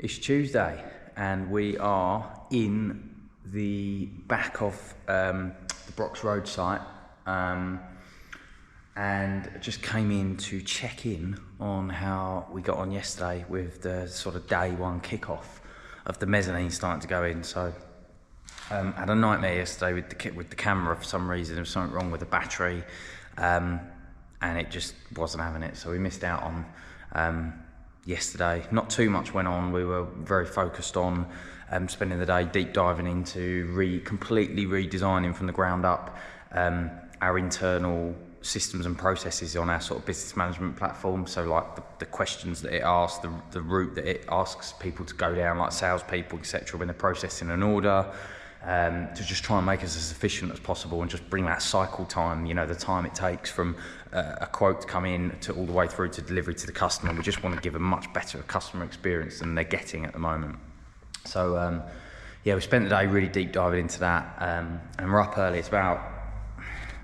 It's Tuesday and we are in the back of the Brox Road site and just came in to check in on how we got on yesterday with the sort of day one kickoff of the mezzanine starting to go in. So had a nightmare yesterday with the camera for some reason. There was something wrong with the battery and it just wasn't having it, so we missed out on yesterday. Not too much went on. We were very focused on spending the day deep diving into completely redesigning from the ground up our internal systems and processes on our sort of business management platform. So like the questions that it asks, the route that it asks people to go down, like salespeople, etc., when they're processing an order, to just try and make us as efficient as possible and just bring that cycle time, you know, the time it takes from a quote to come in to all the way through to delivery to the customer. We just want to give a much better customer experience than they're getting at the moment. So yeah, we spent the day really deep diving into that, and we're up early. It's about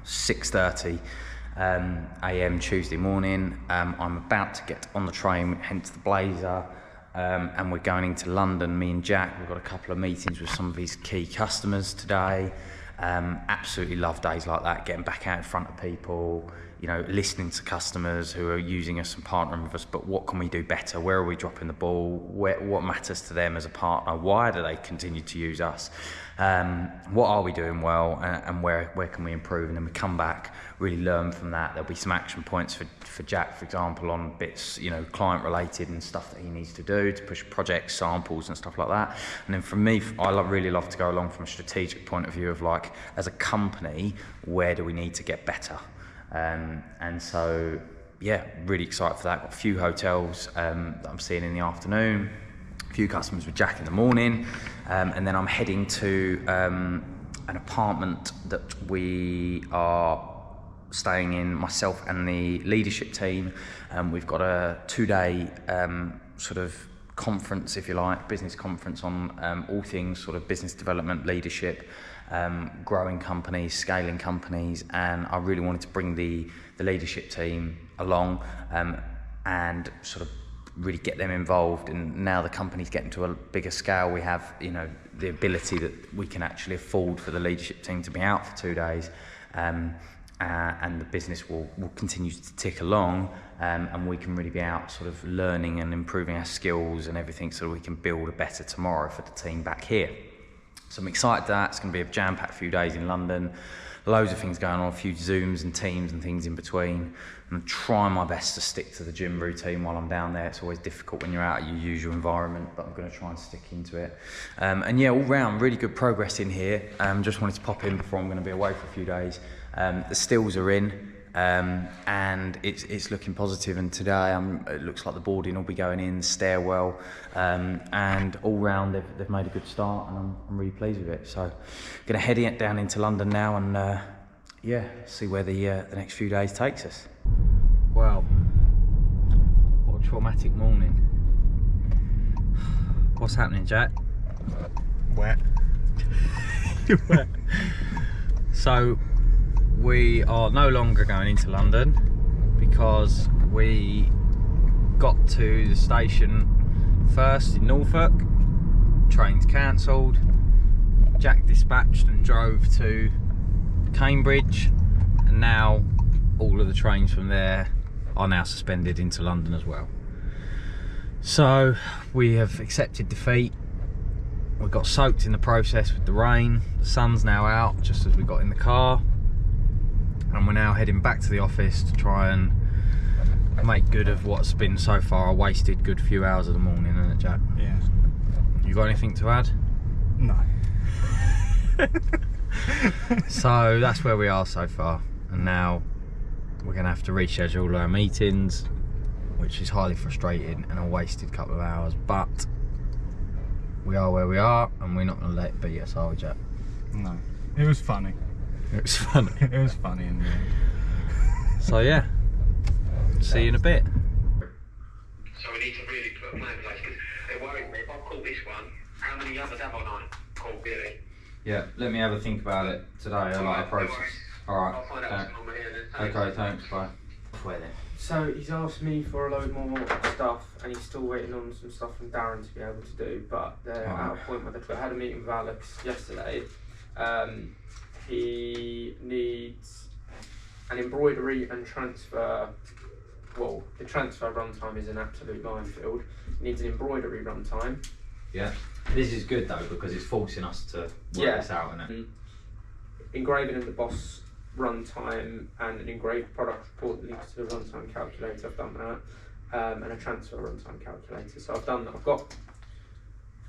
6:30 a.m. Tuesday morning. I'm about to get on the train, hence the blazer. And we're going into London, me and Jack. We've got a couple of meetings with some of his key customers today. Absolutely love days like that, getting back out in front of people, you know, listening to customers who are using us and partnering with us, but what can we do better? Where are we dropping the ball? What matters to them as a partner? Why do they continue to use us? What are we doing well, and where can we improve? And then we come back, really learn from that. There'll be some action points for Jack, for example, on bits, you know, client related and stuff that he needs to do to push projects, samples and stuff like that. And then for me, I really love to go along from a strategic point of view of, like, as a company, where do we need to get better? And so, yeah, really excited for that. Got a few hotels that I'm seeing in the afternoon, a few customers with Jack in the morning, and then I'm heading to an apartment that we are staying in, myself and the leadership team. We've got a 2-day sort of conference, if you like, business conference on all things sort of business development, leadership, growing companies, scaling companies, and I really wanted to bring the leadership team along and sort of really get them involved. And now the company's getting to a bigger scale, we have, you know, the ability that we can actually afford for the leadership team to be out for 2 days, and the business will continue to tick along, and we can really be out sort of learning and improving our skills and everything so that we can build a better tomorrow for the team back here. So I'm excited that it's going to be a jam-packed few days in London, loads of things going on, a few Zooms and Teams and things in between. I'm trying my best to stick to the gym routine while I'm down there. It's always difficult when you're out of your usual environment, but I'm going to try and stick into it. And yeah, all round, really good progress in here. Just wanted to pop in before I'm going to be away for a few days. The stills are in, and it's looking positive. And today it looks like the boarding will be going in, the stairwell, and all round they've made a good start, and I'm really pleased with it. So I'm going to head down into London now and yeah, see where the next few days takes us. Wow, what a traumatic morning. What's happening, Jack? Wet. Wet. So we are no longer going into London because we got to the station first in Norfolk, trains cancelled, Jack dispatched and drove to Cambridge, and now all of the trains from there are now suspended into London as well. So we have accepted defeat. We got soaked in the process with the rain. The sun's now out just as we got in the car, and we're now heading back to the office to try and make good of what's been so far a wasted good few hours of the morning, isn't it, Jack? Yeah. You got anything to add? No. So that's where we are so far, and now we're going to have to reschedule our meetings, which is highly frustrating and a wasted couple of hours, but we are where we are and we're not going to let it beat us, are we, Jack? No. It was funny. It was funny. It was funny in the end. So yeah, see you in a bit. So we need to really put a plan in place, because it worries me. If I call this one, how many others have I not called, really? Yeah, let me have a think about it today. I like a process. Alright. I'll find out what's on here then. Okay, thanks, bye. software then? So he's asked me for a load more stuff, and he's still waiting on some stuff from Darren to be able to do. But they're at a point where I had a meeting with Alex yesterday. He needs an embroidery and transfer. Well, the transfer runtime is an absolute minefield. He needs an embroidery runtime. Yeah. This is good though because it's forcing us to work this out, isn't it? Engraving and the boss runtime and an engraved product report that links to the runtime calculator. I've done that, and a transfer runtime calculator. So I've done that. I've got,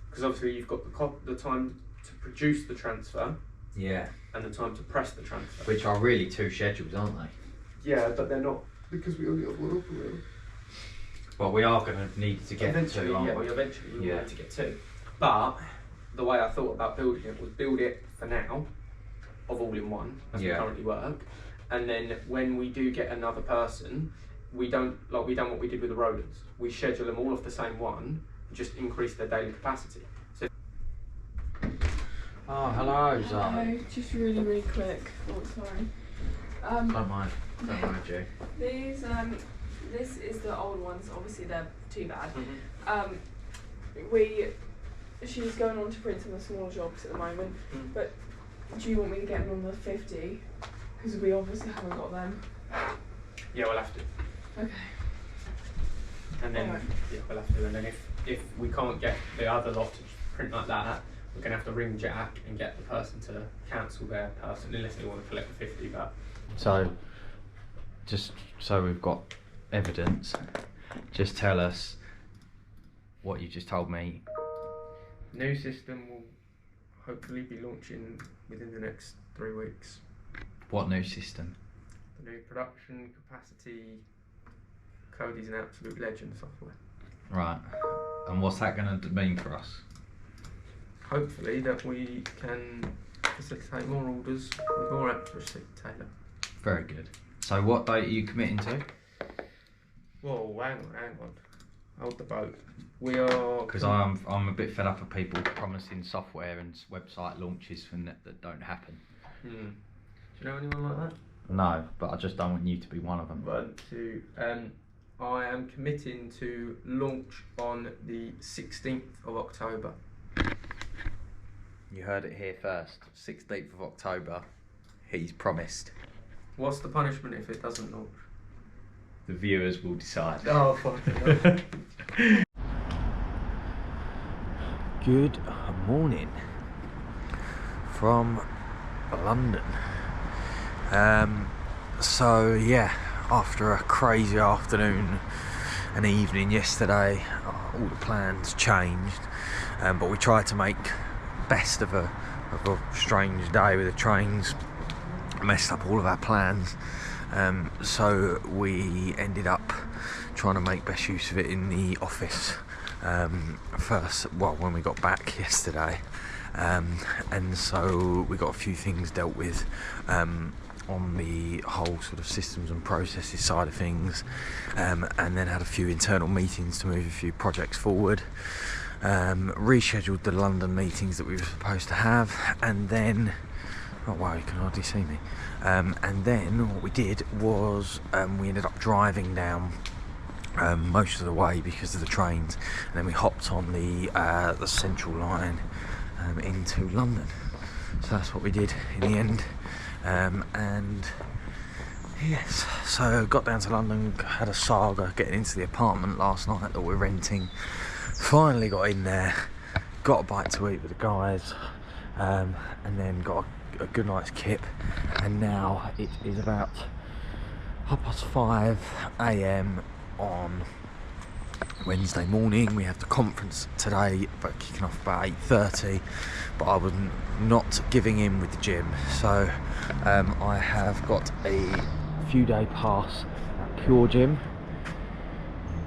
because obviously you've got the time to produce the transfer. Yeah. And the time to press the transfer. Which are really two schedules, aren't they? Yeah, but they're not, because we only have one operator. Well, we are going to need to get eventually, two, aren't yeah, we? we eventually will need to get two. But the way I thought about building it was build it for now, of all in one, as we currently work, and then when we do get another person, we don't what we did with the rollers. We schedule them all off the same one, just increase their daily capacity. So. Oh, hello, Zara. Hello, just really quick. Oh, sorry. Don't mind, Jay. These, this is the old ones. Obviously, they're too bad. She's going on to print on the smaller jobs at the moment. But do you want me to get them on the 50? Because we obviously haven't got them. Yeah, we'll have to. Okay. And then we'll have to. And then if we can't get the other lot to print like that, we're gonna have to ring Jack and get the person to cancel their person unless they want to collect the 50. But so, just so we've got evidence, just tell us what you just told me. New system will hopefully be launching within the next 3 weeks. What new system? The new production capacity. Cody's an absolute legend software. Right. And what's that going to mean for us? Hopefully that we can facilitate more orders with more accuracy, Taylor. Very good. So what date are you committing to? Whoa, hang on. Hold the boat. We are... Because I'm a bit fed up of people promising software and website launches that don't happen. Do you know anyone like that? No, but I just don't want you to be one of them. I am committing to launch on the 16th of October. You heard it here first. 16th of October. He's promised. What's the punishment if it doesn't launch? The viewers will decide. Oh, fucking hell. Good morning from London. So yeah, after a crazy afternoon and evening yesterday, all the plans changed, but we tried to make best of a strange day with the trains. Messed up all of our plans, so we ended up trying to make best use of it in the office when we got back yesterday, and so we got a few things dealt with on the whole sort of systems and processes side of things, and then had a few internal meetings to move a few projects forward, rescheduled the London meetings that we were supposed to have, and then oh wow, you can hardly see me, and then what we did was we ended up driving down most of the way because of the trains, and then we hopped on the central line into London. So that's what we did in the end, and yes, so got down to London, had a saga getting into the apartment last night that we're renting. Finally got in there, got a bite to eat with the guys, and then got a good night's kip, and now it is about 5:30 AM on Wednesday morning. We have the conference today, but kicking off about 8:30, but I was not giving in with the gym, so I have got a few day pass at Pure Gym,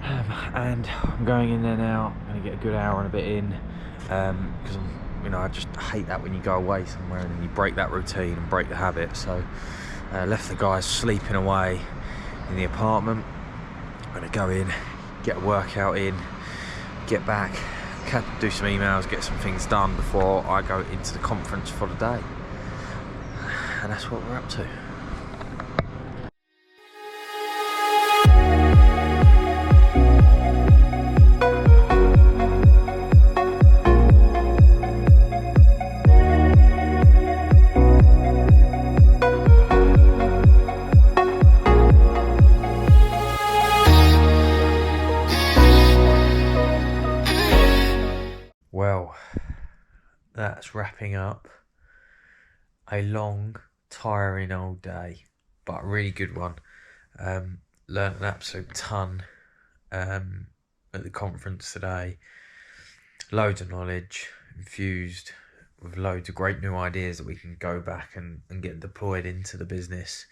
and I'm going in there now. I'm going to get a good hour and a bit in, because I just hate that when you go away somewhere and then you break that routine and break the habit. So left the guys sleeping away in the apartment. I'm going to go in, get a workout in, get back, do some emails, get some things done before I go into the conference for the day. And that's what we're up to. Well, that's wrapping up a long, tiring old day, but a really good one. Learned an absolute ton at the conference today. Loads of knowledge infused with loads of great new ideas that we can go back and get deployed into the business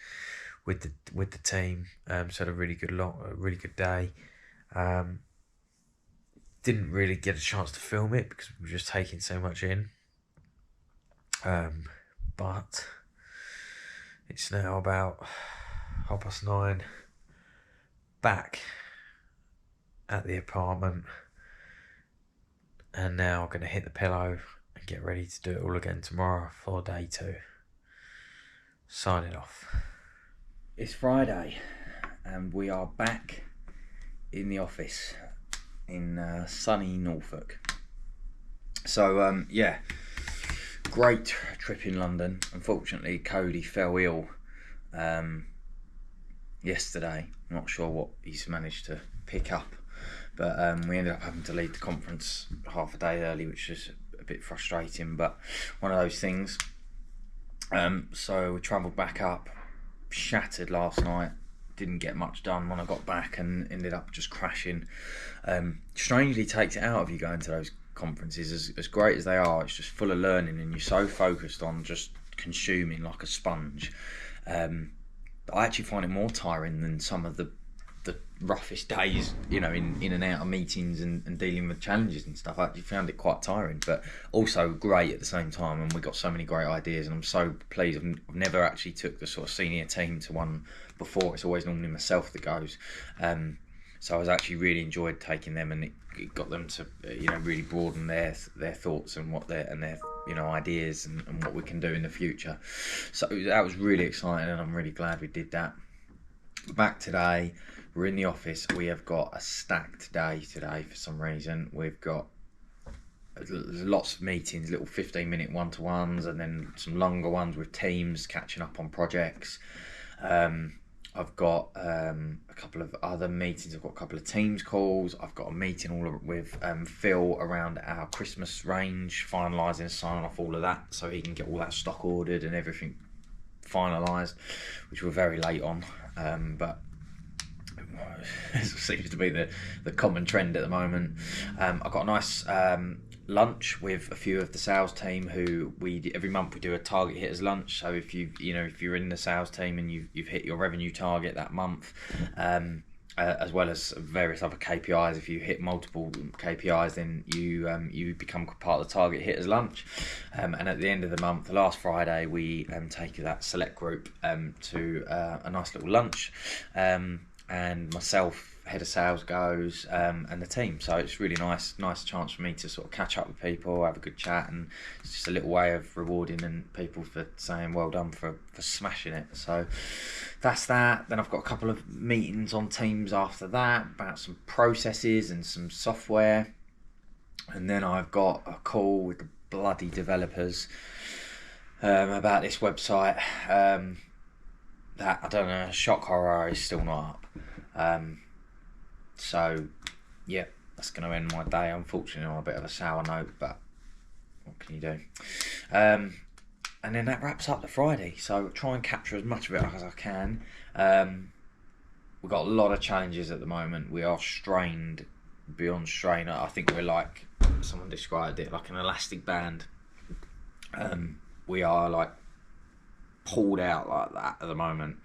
with the team. So had a really good day. Didn't really get a chance to film it because we were just taking so much in. But it's now about 9:30 back at the apartment, and now I'm going to hit the pillow and get ready to do it all again tomorrow for day 2. Signing off. It's Friday and we are back in the office in sunny Norfolk. So great trip in London. Unfortunately, Cody fell ill yesterday. Not sure what he's managed to pick up, but we ended up having to leave the conference half a day early, which is a bit frustrating, but one of those things. So we travelled back up, shattered last night, didn't get much done when I got back and ended up just crashing. Strangely takes it out of you going to those conferences, as great as they are. It's just full of learning and you're so focused on just consuming like a sponge. I actually find it more tiring than some of the roughest days, in and out of meetings and dealing with challenges and stuff. I actually found it quite tiring, but also great at the same time, and we got so many great ideas, and I'm so pleased. I've never actually took the sort of senior team to one before. It's always normally myself that goes. So I was actually really enjoyed taking them, and it got them to really broaden their thoughts and their ideas and what we can do in the future. So that was really exciting, and I'm really glad we did that. Back today, we're in the office. We have got a stacked day today for some reason. We've got lots of meetings, little 15-minute one-to-ones, and then some longer ones with teams catching up on projects. I've got a couple of other meetings. I've got a couple of Teams calls. I've got a meeting with Phil around our Christmas range, finalising and signing off all of that so he can get all that stock ordered and everything finalised, which we're very late on, but it seems to be the common trend at the moment. I've got a nice lunch with a few of the sales team who every month we do a target hitters lunch. So if you're in the sales team and you've hit your revenue target that month, as well as various other KPIs, if you hit multiple KPIs, then you become part of the target hitters lunch. And at the end of the month, the last Friday, we take that select group to a nice little lunch, and myself, head of sales, goes, and the team. So it's really nice chance for me to sort of catch up with people, have a good chat, and it's just a little way of rewarding and people for saying well done for smashing it. So that's that. Then I've got a couple of meetings on Teams after that about some processes and some software, and then I've got a call with the bloody developers about this website that, I don't know, shock horror, is still not up. So yeah, that's going to end my day, unfortunately, on a bit of a sour note, but what can you do? And then that wraps up the Friday, so try and capture as much of it as I can. We've got a lot of challenges at the moment. We are strained beyond strain. I think we're like, someone described it, like an elastic band. We are like pulled out like that at the moment.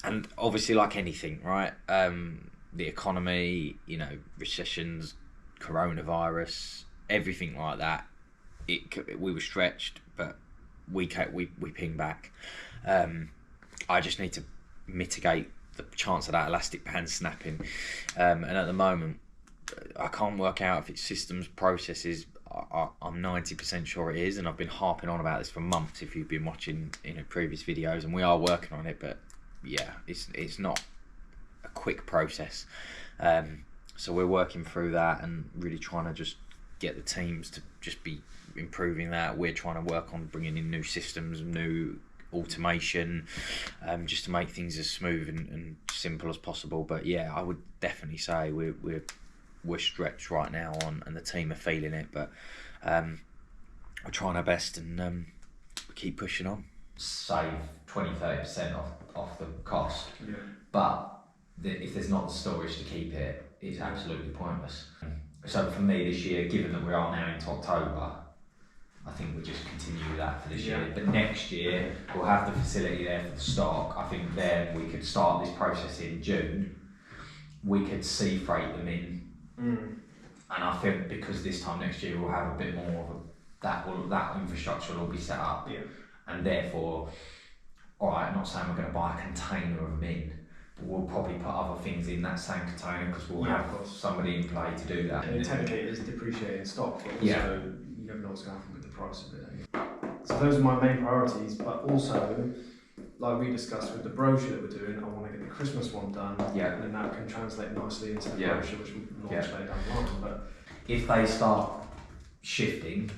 And obviously, like anything, right? The economy, recessions, coronavirus, everything like that. We were stretched, but we ping back. I just need to mitigate the chance of that elastic band snapping. And at the moment, I can't work out if it's systems, processes. I'm 90% sure it is, and I've been harping on about this for months. If you've been watching previous videos, and we are working on it, but yeah, it's not a quick process. So we're working through that and really trying to just get the teams to just be improving that. We're trying to work on bringing in new systems, new automation, just to make things as smooth and simple as possible. But yeah, I would definitely say we're we're stretched right now on, and the team are feeling it. But we're trying our best, and we keep pushing on. Save 20-30% off the cost, but if there's not the storage to keep it, it's absolutely pointless. So for me this year, given that we are now into October, I think we'll just continue that for this year. But next year, we'll have the facility there for the stock. I think then we could start this process in June. We could sea freight them in. And I think because this time next year we'll have a bit more of that infrastructure will all be set up. And therefore, alright, I'm not saying we're going to buy a container of them in, but we'll probably put other things in that same container because we'll have somebody in play to do that. And technically it is depreciating stock, but also you never know what's going to happen with the price of it. So those are my main priorities, but also, like we discussed with the brochure that we're doing, I want to get the Christmas one done, and then that can translate nicely into the brochure, which we'll launch later down the line. But if they start shifting,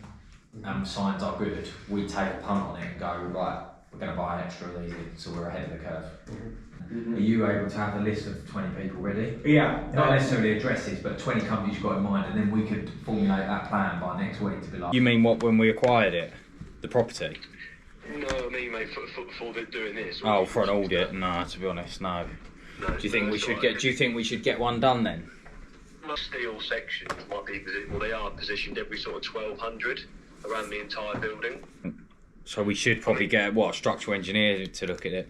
signs are good, we take a punt on it and go, right, we're going to buy an extra of these in, so we're ahead of the curve. Are you able to have a list of 20 people ready? Not necessarily addresses, but 20 companies you've got in mind, and then we could formulate that plan by next week to be like... You mean what, when we acquired it? The property? No, I mean, mate, for doing this. Oh, for an audit? No, to be honest, no. Do you think we should get one done then? Steel sections might be they are positioned every sort of 1,200 around the entire building. So we should probably get a structural engineer to look at it.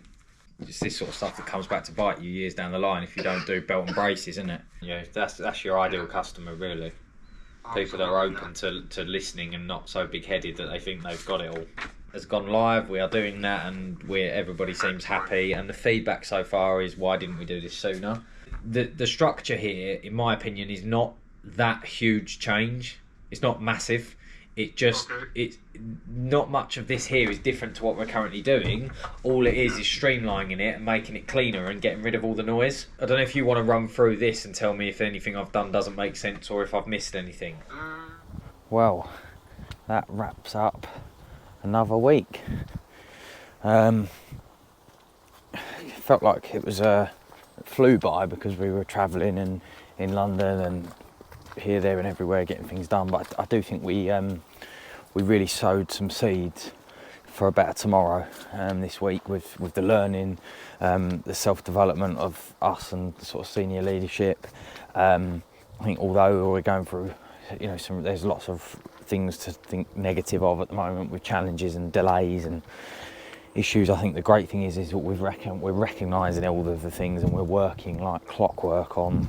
It's this sort of stuff that comes back to bite you years down the line if you don't do belt and braces, isn't it? Yeah, that's your ideal customer, really. People that are open to listening and not so big-headed that they think they've got it all. Has gone live, we are doing that, and everybody seems happy, and the feedback so far is, why didn't we do this sooner? The structure here, in my opinion, is not that huge change. It's not massive. It's not much of this here is different to what we're currently doing. All it is streamlining it and making it cleaner and getting rid of all the noise. I don't know if you want to run through this and tell me if anything I've done doesn't make sense or if I've missed anything. Well, that wraps up another week. It felt like it was flew by because we were travelling in London and here, there and everywhere getting things done, but I do think we really sowed some seeds for a better tomorrow this week with the learning, the self-development of us and the sort of senior leadership. I think although we're going through there's lots of things to think negative of at the moment with challenges and delays and issues, I think the great thing is that we're recognising all of the things and we're working like clockwork on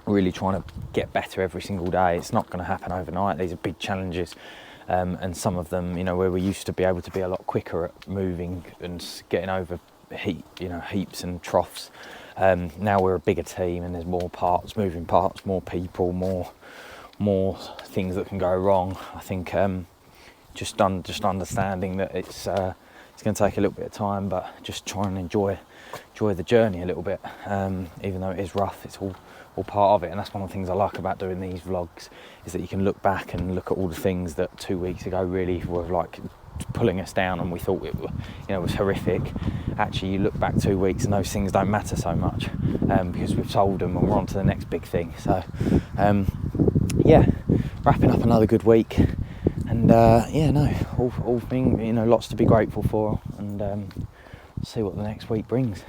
really trying to get better every single day. It's not going to happen overnight. These are big challenges, and some of them, where we used to be able to be a lot quicker at moving and getting over heaps and troughs. Now we're a bigger team and there's more parts, moving parts, more people, more things that can go wrong. I think just understanding that it's going to take a little bit of time, but just try and enjoy the journey a little bit. Even though it is rough, it's all part of it, and that's one of the things I like about doing these vlogs, is that you can look back and look at all the things that 2 weeks ago really were like pulling us down and we thought it was horrific. Actually, you look back 2 weeks and those things don't matter so much because we've solved them and we're on to the next big thing. So wrapping up another good week, and all thing, lots to be grateful for, and see what the next week brings.